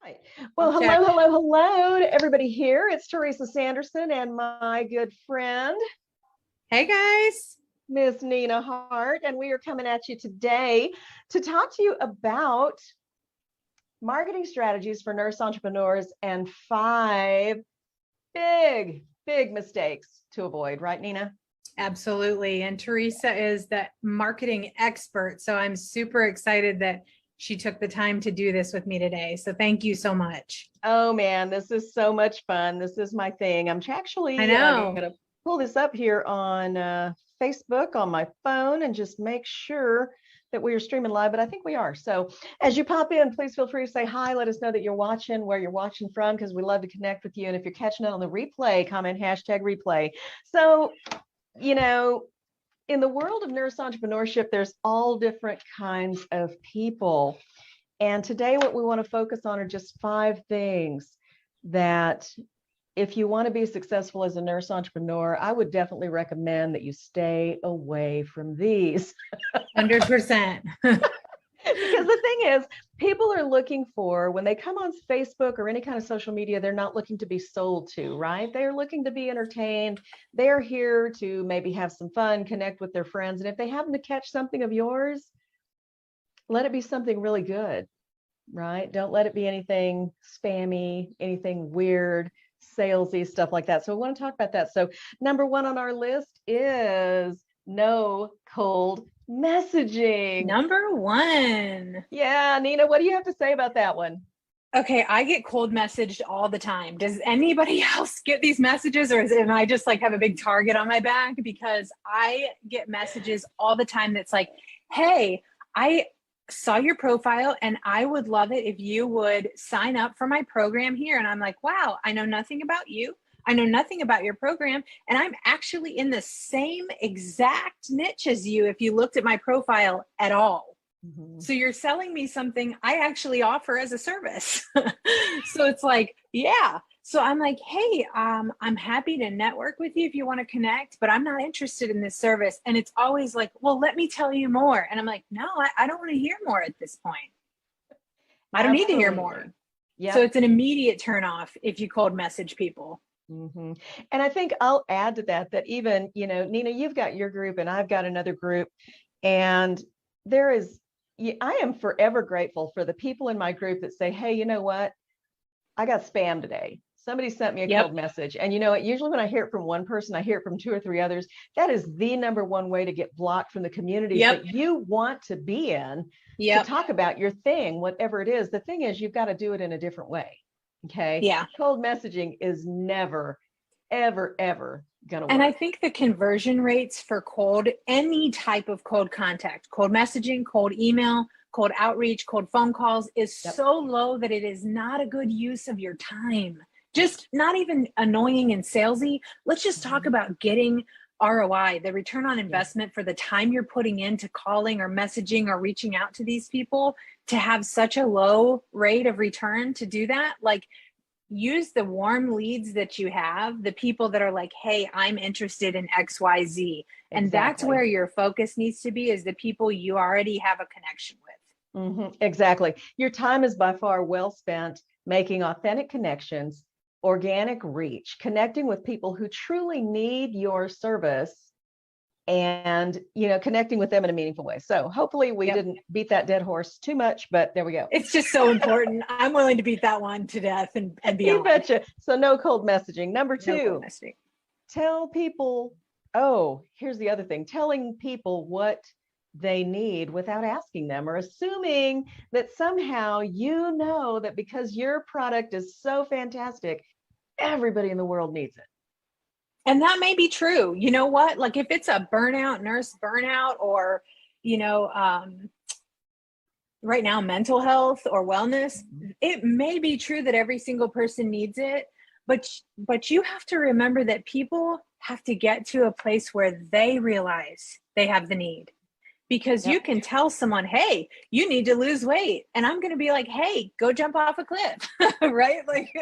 Right. Well, Check. hello to everybody here. It's Teresa Sanderson and my good friend, Hey guys. Miss Nina Hart, and we are coming at you today to talk to you about marketing strategies for nurse entrepreneurs and 5 big mistakes to avoid, right, Nina? Absolutely. And Teresa is the marketing expert. So I'm super excited that she took the time to do this with me today. So thank you so much. Oh man, this is so much fun. This is my thing. I'm I actually know. going to pull this up here on Facebook on my phone and just make sure that we are streaming live, but I think we are. So as you pop in, please feel free to say hi. Let us know that you're watching, where you're watching from, because we love to connect with you. And if you're catching it on the replay, comment #replay. So, you know, in the world of nurse entrepreneurship, there's all different kinds of people. And today, what we want to focus on are just 5 things that, if you want to be successful as a nurse entrepreneur, I would definitely recommend that you stay away from these. 100%. Because the thing is, people are looking for, when they come on Facebook or any kind of social media, they're not looking to be sold to, right? They're looking to be entertained. They're here to maybe have some fun, connect with their friends. And if they happen to catch something of yours, let it be something really good, right? Don't let it be anything spammy, anything weird, salesy, stuff like that. So we want to talk about that. So number 1 on our list is no cold messaging. Number 1. Yeah, Nina, what do you have to say about that one? Okay, I get cold messaged all the time. Does anybody else get these messages, or am I just like have a big target on my back? Because I get messages all the time that's like, hey, I saw your profile and I would love it if you would sign up for my program here. And I'm like, wow, I know nothing about you. I know nothing about your program. And I'm actually in the same exact niche as you if you looked at my profile at all. Mm-hmm. So you're selling me something I actually offer as a service. So it's like, yeah. So I'm like, hey, I'm happy to network with you if you want to connect, but I'm not interested in this service. And it's always like, well, let me tell you more. And I'm like, no, I don't want to hear more at this point. I don't need to hear more. Yeah. So it's an immediate turn off if you cold message people. Mm-hmm. And I think I'll add to that, that even, Nina, you've got your group and I've got another group. And I am forever grateful for the people in my group that say, hey, you know what? I got spam today. Somebody sent me a cold message. And you know what? Usually when I hear it from one person, I hear it from 2 or 3 others. That is the number one way to get blocked from the communities that you want to be in to talk about your thing, whatever it is. The thing is, you've got to do it in a different way. Okay. Yeah. Cold messaging is never, ever gonna work. And I think the conversion rates for any type of cold contact, cold messaging, cold email, cold outreach, cold phone calls is so low that it is not a good use of your time. Just not even annoying and salesy. Let's just talk about getting ROI, the return on investment for the time you're putting into calling or messaging or reaching out to these people, to have such a low rate of return to do that. Like, use the warm leads that you have, the people that are like, hey, I'm interested in XYZ. And that's where your focus needs to be, is the people you already have a connection with. Mm-hmm. Exactly. Your time is by far well spent making authentic connections, organic reach, connecting with people who truly need your service, and connecting with them in a meaningful way. So hopefully we didn't beat that dead horse too much, but there we go. It's just so important. I'm willing to beat that one to death and beyond. You betcha. So no cold messaging. Number 2, tell people, here's the other thing, telling people what they need without asking them, or assuming that somehow that because your product is so fantastic, everybody in the world needs it. And that may be true. You know what? Like, if it's a nurse burnout, or, right now, mental health or wellness, it may be true that every single person needs it. But you have to remember that people have to get to a place where they realize they have the need. Because you can tell someone, hey, you need to lose weight. And I'm going to be like, hey, go jump off a cliff, right? Like,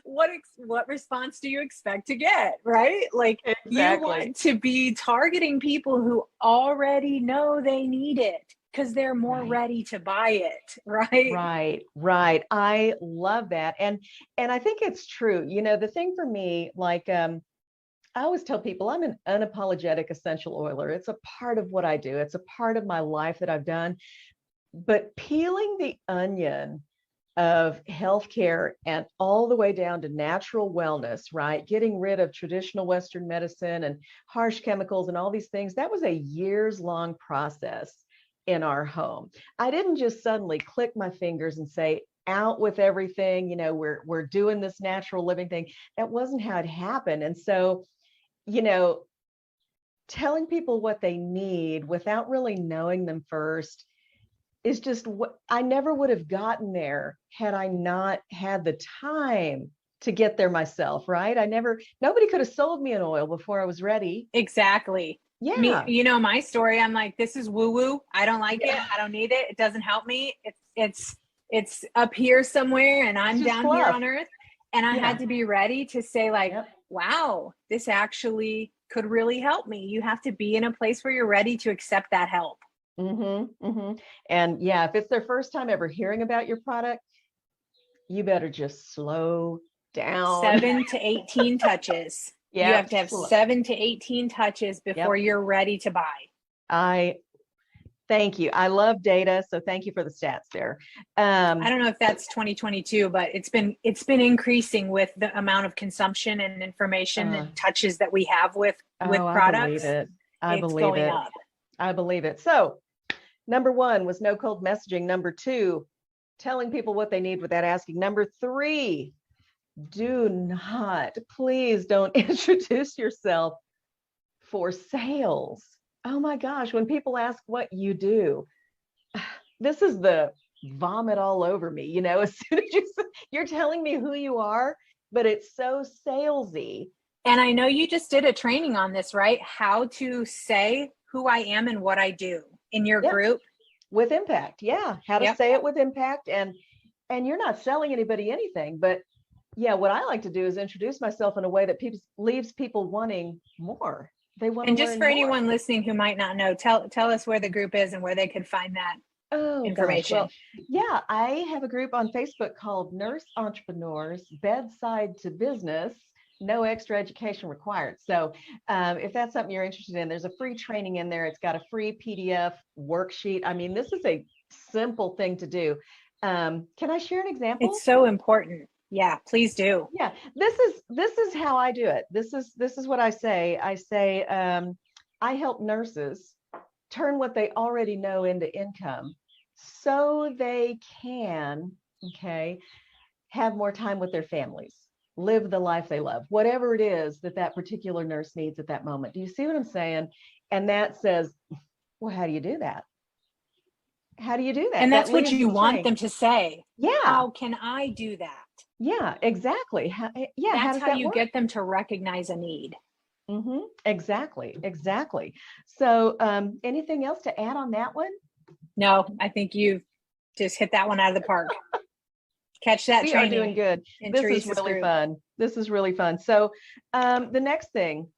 what response do you expect to get, right? Like, you want to be targeting people who already know they need it. because they're more Right. ready to buy it, right? Right, right. I love that. And I think it's true. You know, the thing for me, like I always tell people I'm an unapologetic essential oiler. It's a part of what I do. It's a part of my life that I've done. But peeling the onion of healthcare and all the way down to natural wellness, right? Getting rid of traditional Western medicine and harsh chemicals and all these things, that was a years long process in our home. I didn't just suddenly click my fingers and say, out with everything, you know, we're doing this natural living thing. That wasn't how it happened. And so, you know, telling people what they need without really knowing them first is just what I never would have gotten there had I not had the time to get there myself, right? Nobody could have sold me an oil before I was ready. Exactly. Me, Yeah. you know, my story, I'm like, this is woo woo. I don't like Yeah. it. I don't need it. It doesn't help me. It's up here somewhere and It's I'm just down here fluff. on earth. And I had Yeah. to be ready to say, like, Yep. wow, this actually could really help me. You have to be in a place where you're ready to accept that help. Mm-hmm. Mm-hmm. And yeah, if it's their first time ever hearing about your product, you better just slow down. 7 to 18 touches. You have Yep. to have 7 to 18 touches before Yep. you're ready to buy. I thank you. I love data, so thank you for the stats there. I don't know if that's 2022, but it's been increasing with the amount of consumption and information and touches that we have with I believe products. it. I It's believe going it. up. I believe it. So, number one was no cold messaging. Number two, telling people what they need without asking. Number three, please don't introduce yourself for sales. Oh my gosh, when people ask what you do, this is the vomit all over me. You know, as soon as you're telling me who you are, but it's so salesy. And I know you just did a training on this, right? How to say who I am and what I do in your Yep. group. With impact. Yeah. How to Yep. say it with impact. And you're not selling anybody anything, but yeah, what I like to do is introduce myself in a way that leaves people wanting more. They want to And just learn for more. anyone listening who might not know, tell us where the group is and where they could find that information. Well, yeah, I have a group on Facebook called Nurse Entrepreneurs Bedside to Business. No extra education required. So if that's something you're interested in, there's a free training in there. It's got a free PDF worksheet. I mean, this is a simple thing to do. Can I share an example? It's so important. Yeah, please do. Yeah, this is how I do it. This is what I say. I say I help nurses turn what they already know into income so they can, okay, have more time with their families, live the life they love, whatever it is that particular nurse needs at that moment. Do you see what I'm saying? And that says, well, how do you do that? How do you do that? And that's That what leaves you them want saying, them to say. yeah, How can I do that? yeah, exactly. How That's does how that you work? get them to recognize a need. Mm-hmm. Exactly, exactly. So anything else to add on that one? No, I think you've just hit that one out of the park. Catch that We training. are doing good. This is really fun. This is really fun. So the next thing,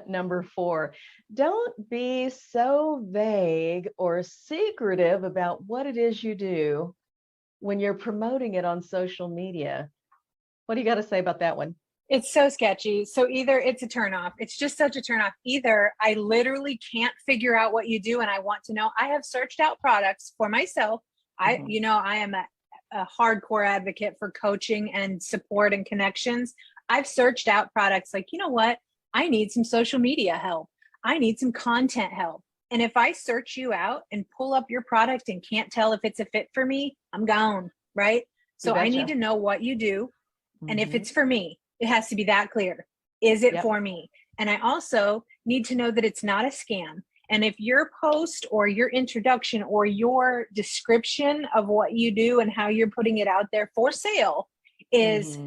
number 4, don't be so vague or secretive about what it is you do when you're promoting it on social media. What do you got to say about that one? It's so sketchy. So either it's a turnoff. It's just such a turnoff. Either I literally can't figure out what you do and I want to know. I have searched out products for myself. I am a hardcore advocate for coaching and support and connections. I've searched out products like, you know what? I need some social media help. I need some content help. And if I search you out and pull up your product and can't tell if it's a fit for me, I'm gone, right? So I need to know what you do. And if it's for me, it has to be that clear. Is it for me? And I also need to know that it's not a scam. And if your post or your introduction or your description of what you do and how you're putting it out there for sale is,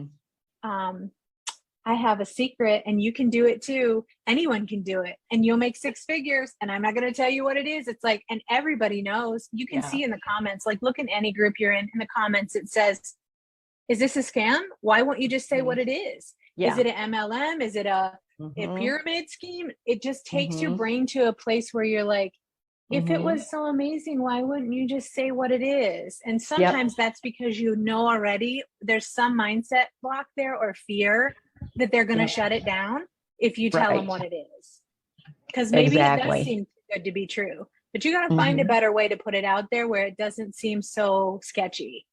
I have a secret and you can do it too. Anyone can do it and you'll make 6 figures. And I'm not going to tell you what it is. It's like, and everybody knows. You can see in the comments, like look in any group you're in the comments, it says, is this a scam? Why won't you just say what it is? Yeah. Is it an MLM? Is it a pyramid scheme? It just takes your brain to a place where you're like, If it was so amazing, why wouldn't you just say what it is? And sometimes that's because you know already there's some mindset block there or fear that they're going to shut it down if you tell them what it is. Because maybe it does seem too good to be true, but you got to find a better way to put it out there where it doesn't seem so sketchy.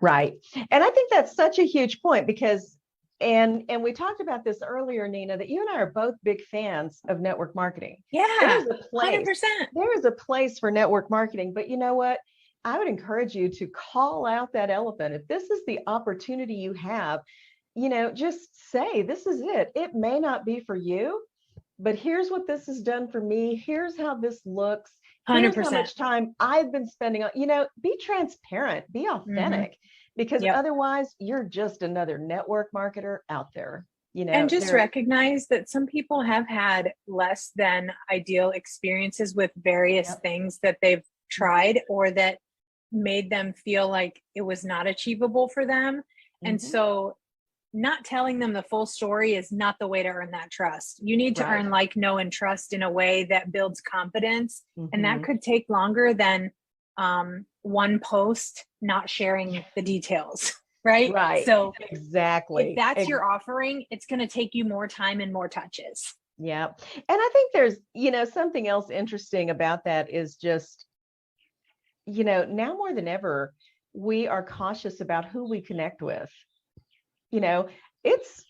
Right. And I think that's such a huge point because, and we talked about this earlier, Nina, that you and I are both big fans of network marketing. Yeah, there's a place, 100%. There is a place for network marketing, but you know what? I would encourage you to call out that elephant. If this is the opportunity you have, you know, just say, this is it. It may not be for you, but here's what this has done for me. Here's how this looks. Here's 100%. how much time I've been spending on, you know, be transparent, be authentic, because otherwise you're just another network marketer out there, you know. And just recognize that some people have had less than ideal experiences with various things that they've tried or that made them feel like it was not achievable for them. And so not telling them the full story is not the way to earn that trust. You need to earn like, know, and trust in a way that builds confidence. And that could take longer than one post not sharing the details, right? Right. So exactly. If that's your offering, it's going to take you more time and more touches. Yeah. And I think there's, you know, something else interesting about that is just, you know, now more than ever, we are cautious about who we connect with. You know, it's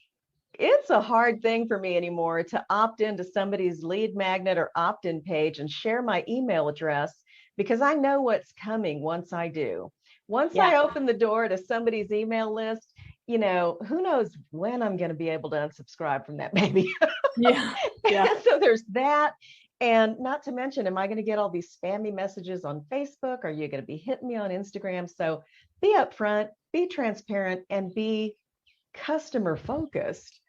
a hard thing for me anymore to opt into somebody's lead magnet or opt-in page and share my email address because I know what's coming once I do. Once I open the door to somebody's email list, you know, who knows when I'm going to be able to unsubscribe from that baby. So there's that. And not to mention, am I going to get all these spammy messages on Facebook? Are you going to be hitting me on Instagram? So be upfront, be transparent, and be customer focused.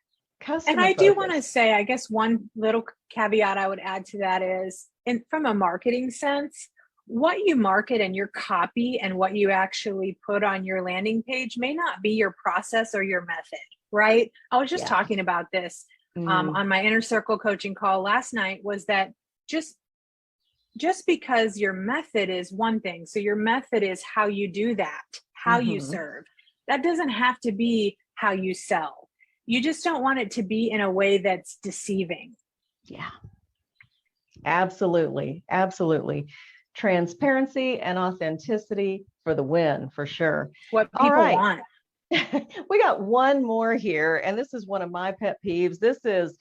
And I do want to say, I guess one little caveat I would add to that is, from a marketing sense, what you market and your copy and what you actually put on your landing page may not be your process or your method, right? I was just talking about this on my inner circle coaching call last night, was that just because your method is one thing, so your method is how you do that, how you serve, that doesn't have to be how you sell. You just don't want it to be in a way that's deceiving. Yeah, absolutely. Absolutely. Transparency and authenticity for the win, for sure. What people want. We got one more here, and this is one of my pet peeves. This is,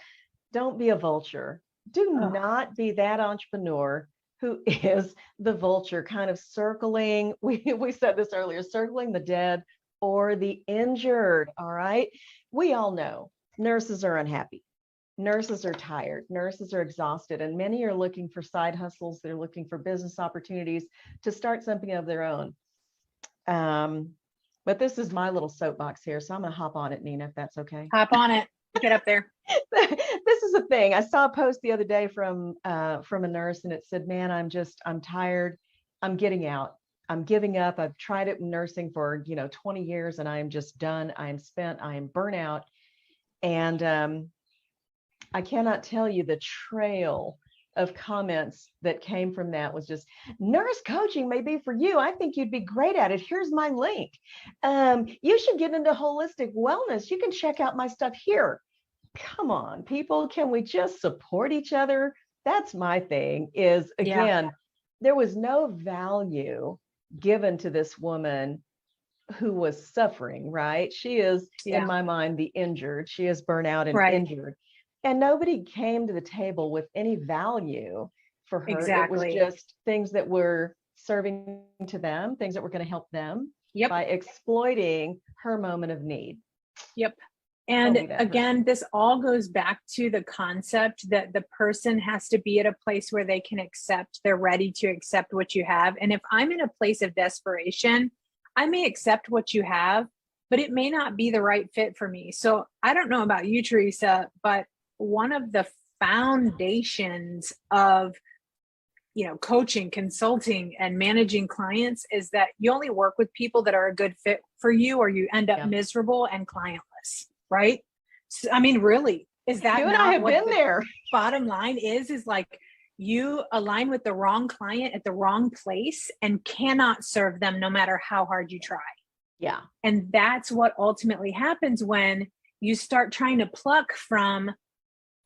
don't be a vulture. Do not be that entrepreneur who is the vulture, kind of circling, we said this earlier, circling the dead or the injured. All right. We all know nurses are unhappy. Nurses are tired. Nurses are exhausted. And many are looking for side hustles. They're looking for business opportunities to start something of their own. But this is my little soapbox here. So I'm going to hop on it, Nina, if that's okay. Hop on it. Get up there. This is a thing. I saw a post the other day from a nurse, and it said, man, I'm tired. I'm getting out. I'm giving up. I've tried it in nursing for, 20 years, and I am just done. I am spent. I am burnt out. And I cannot tell you the trail of comments that came from that was just, nurse coaching may be for you. I think you'd be great at it. Here's my link. You should get into holistic wellness. You can check out my stuff here. Come on, people. Can we just support each other? That's my thing is, again, there was no value given to this woman who was suffering, right? She is, in my mind, the injured. She is burnt out and injured. And nobody came to the table with any value for her. Exactly. It was just things that were serving to them, things that were going to help them by exploiting her moment of need. And again, this all goes back to the concept that the person has to be at a place where they can accept, they're ready to accept what you have. And if I'm in a place of desperation, I may accept what you have, but it may not be the right fit for me. So I don't know about you, Teresa, but one of the foundations of coaching, consulting, and managing clients is that you only work with people that are a good fit for you, or you end up miserable and clientless, right? So, I mean, really, is that you and I have been there? Bottom line is like, you align with the wrong client at the wrong place and cannot serve them no matter how hard you try. Yeah. And that's what ultimately happens when you start trying to pluck from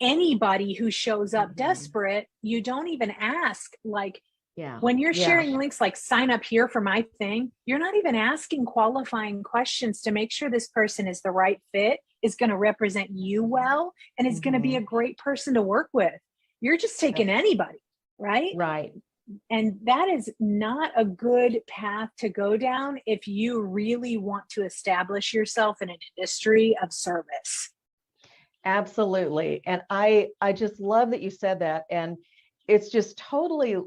anybody who shows up desperate. You don't even ask, like, when you're sharing links like sign up here for my thing, you're not even asking qualifying questions to make sure this person is the right fit, is going to represent you well, and is going to be a great person to work with. You're just taking anybody, right? Right. And that is not a good path to go down if you really want to establish yourself in an industry of service. Absolutely. And I just love that you said that. And it's just totally,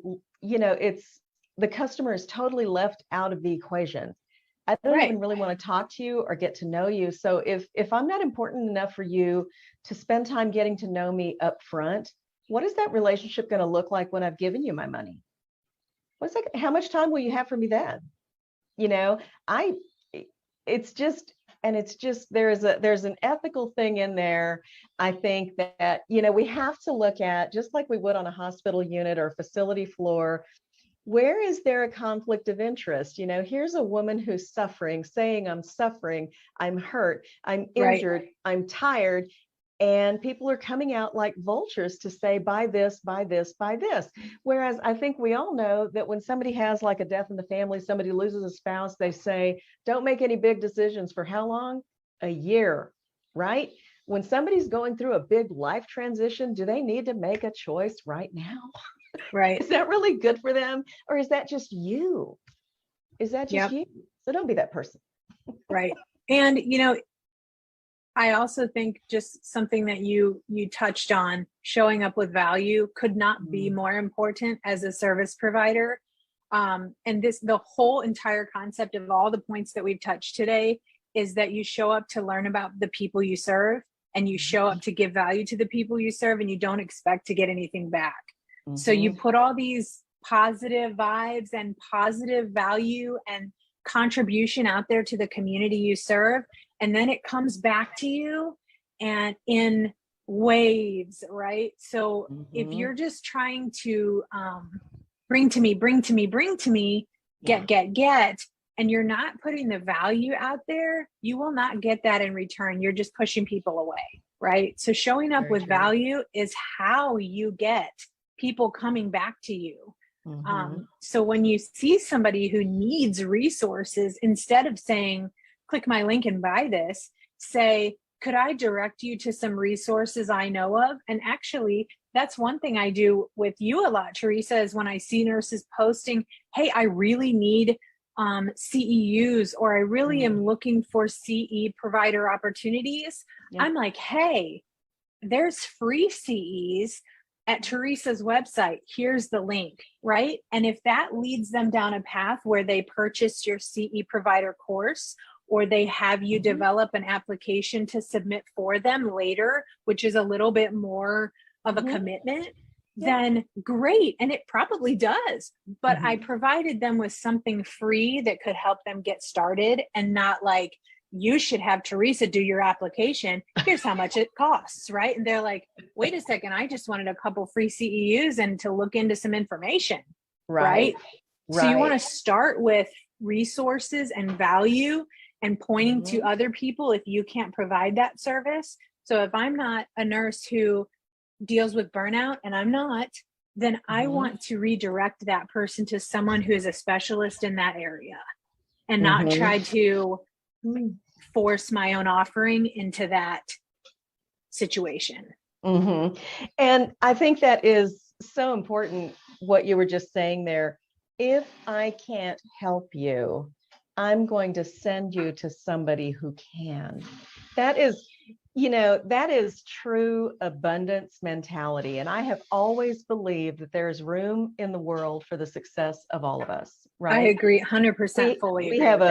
it's the customer is totally left out of the equation. I don't even really want to talk to you or get to know you. So if I'm not important enough for you to spend time getting to know me up front, what is that relationship going to look like when I've given you my money? What's that? How much time will you have for me then? It's just there's an ethical thing in there. I think that, we have to look at, just like we would on a hospital unit or a facility floor, where is there a conflict of interest? Here's a woman who's suffering, saying, I'm suffering, I'm hurt, I'm injured, I'm tired. And people are coming out like vultures to say, buy this, buy this, buy this. Whereas I think we all know that when somebody has like a death in the family, somebody loses a spouse, they say, don't make any big decisions for how long? A year, right? When somebody's going through a big life transition, do they need to make a choice right now? Right. Is that really good for them? Or is that just you? Is that just you? So don't be that person. Right. And, I also think just something that you touched on, showing up with value, could not be more important as a service provider. And the whole entire concept of all the points that we've touched today is that you show up to learn about the people you serve, and you show up to give value to the people you serve, and you don't expect to get anything back. So you put all these positive vibes and positive value and contribution out there to the community you serve, and then it comes back to you and in waves, right? So if you're just trying to bring to me, get, and you're not putting the value out there, you will not get that in return. You're just pushing people away, right? So showing up with value is how you get people coming back to you. So when you see somebody who needs resources, instead of saying, click my link and buy this, say, could I direct you to some resources I know of? And actually, that's one thing I do with you a lot, Teresa, is when I see nurses posting, hey, I really need CEUs, or I really am looking for CE provider opportunities. I'm like, hey, there's free CEs at Teresa's website. Here's the link, right? And if that leads them down a path where they purchase your CE provider course, or they have you develop an application to submit for them later, which is a little bit more of a commitment, then great. And it probably does. But I provided them with something free that could help them get started, and not like, you should have Teresa do your application. Here's how much it costs, right? And they're like, wait a second, I just wanted a couple free CEUs and to look into some information, right? So you want to start with resources and value, and pointing to other people if you can't provide that service. So if I'm not a nurse who deals with burnout, and I'm not, then I want to redirect that person to someone who is a specialist in that area, and not try to force my own offering into that situation. And I think that is so important, what you were just saying there. If I can't help you, I'm going to send you to somebody who can. That is, that is true abundance mentality. And I have always believed that there's room in the world for the success of all of us, right? I agree 100% fully. We have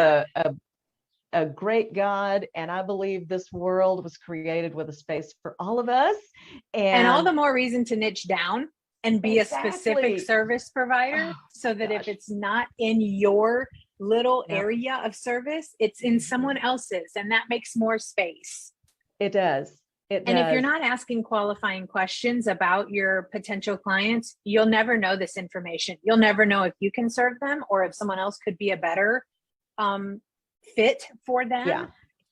a great God, and I believe this world was created with a space for all of us. And all the more reason to niche down and be a specific service provider, so that if it's not in your little area of service, it's in someone else's, and that makes more space. It does. It And if you're does. not asking qualifying questions about your potential clients, you'll never know this information. You'll never know if you can serve them or if someone else could be a better fit for them, Yeah.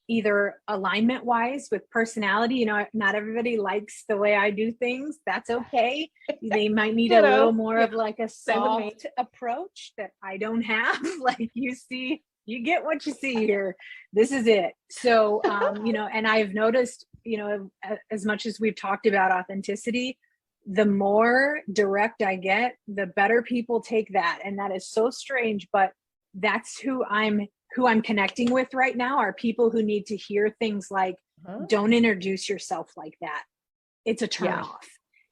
either alignment wise with personality. You know, not everybody likes the way I do things. That's okay. They might need a little more of like a Same with me. soft approach that I don't have. Like, you see, you get what you see here. This is it. So, you know, and I've noticed, you know, as much as we've talked about authenticity, the more direct I get, the better people take that. And that is so strange, but that's who I'm connecting with right now, are people who need to hear things like, don't introduce yourself like that. It's a turn off.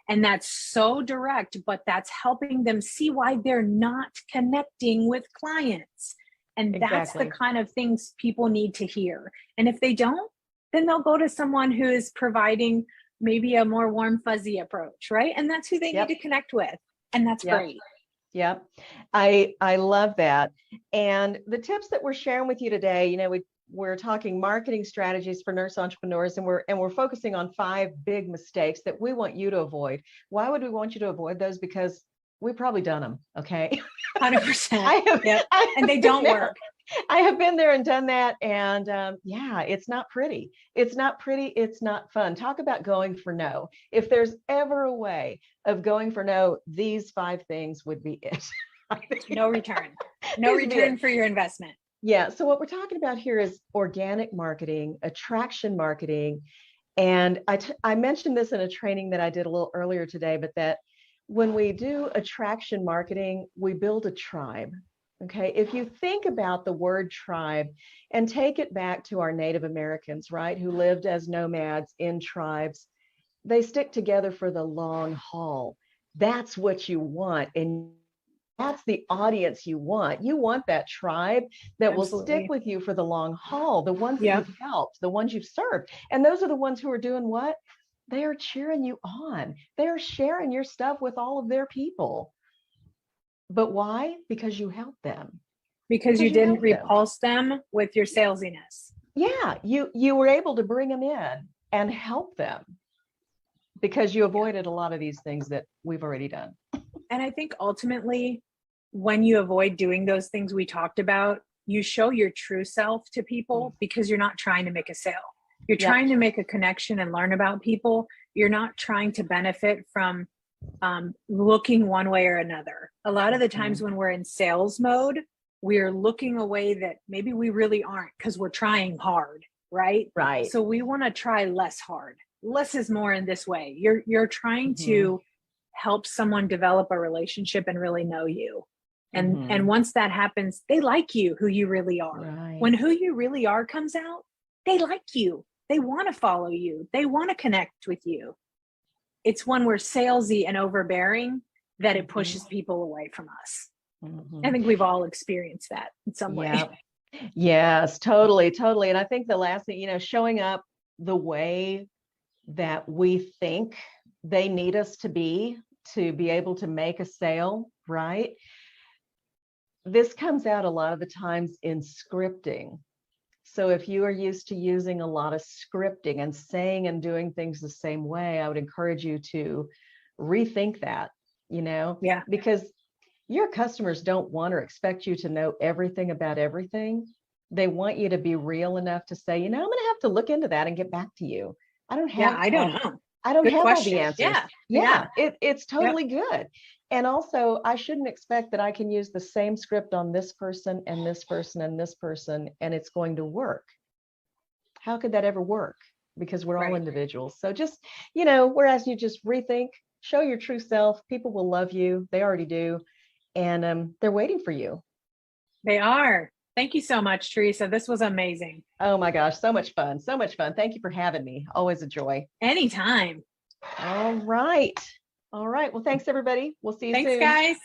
And that's so direct, but that's helping them see why they're not connecting with clients. And that's the kind of things people need to hear. And if they don't, then they'll go to someone who is providing maybe a more warm, fuzzy approach, right? And that's who they need to connect with. And that's great. Yep. I love that. And the tips that we're sharing with you today, you know, we're talking marketing strategies for nurse entrepreneurs, and we're focusing on 5 big mistakes that we want you to avoid. Why would we want you to avoid those? Because we've probably done them. Okay. 100%. And they don't work. I have been there and done that. And yeah, it's not pretty. It's not pretty. It's not fun. Talk about going for no. If there's ever a way of going for no, these 5 things would be it. No return. No return for your investment. Yeah. So what we're talking about here is organic marketing, attraction marketing. And I mentioned this in a training that I did a little earlier today, but that when we do attraction marketing, we build a tribe. Okay. If you think about the word tribe and take it back to our Native Americans, right, who lived as nomads in tribes, they stick together for the long haul. That's what you want. And that's the audience you want. You want that tribe that will stick with you for the long haul, the ones that you've helped, the ones you've served. And those are the ones who are doing what? They are cheering you on. They're sharing your stuff with all of their people. But why? Because you helped them. Because you didn't repulse them with your salesiness. Yeah, you were able to bring them in and help them because you avoided a lot of these things that we've already done. And I think ultimately, when you avoid doing those things we talked about, you show your true self to people because you're not trying to make a sale. You're trying to make a connection and learn about people. You're not trying to benefit from looking one way or another. A lot of the times when we're in sales mode, we're looking a way that maybe we really aren't because we're trying hard, right? Right. So we want to try less hard. Less is more in this way. You're trying to help someone develop a relationship and really know you. And once that happens, they like you, who you really are. Right. When who you really are comes out, they like you. They want to follow you. They want to connect with you. It's when we're salesy and overbearing that it pushes people away from us. I think we've all experienced that in some way. Yes, totally. And I think the last thing, you know, showing up the way that we think they need us to be able to make a sale, right? This comes out a lot of the times in scripting. So if you are used to using a lot of scripting and saying and doing things the same way, I would encourage you to rethink that, you know? Yeah. Because your customers don't want or expect you to know everything about everything. They want you to be real enough to say, you know, I'm going to have to look into that and get back to you. I don't have I don't know. I don't Good have question. all the answers. It's totally good. And also, I shouldn't expect that I can use the same script on this person and this person and this person, and it's going to work. How could that ever work? Because we're all individuals. So just, you know, we're asking you just rethink, show your true self. People will love you. They already do. And they're waiting for you. They are. Thank you so much, Teresa. This was amazing. Oh my gosh, so much fun. So much fun. Thank you for having me. Always a joy. Anytime. All right. Well, thanks everybody. We'll see you soon. Thanks, guys.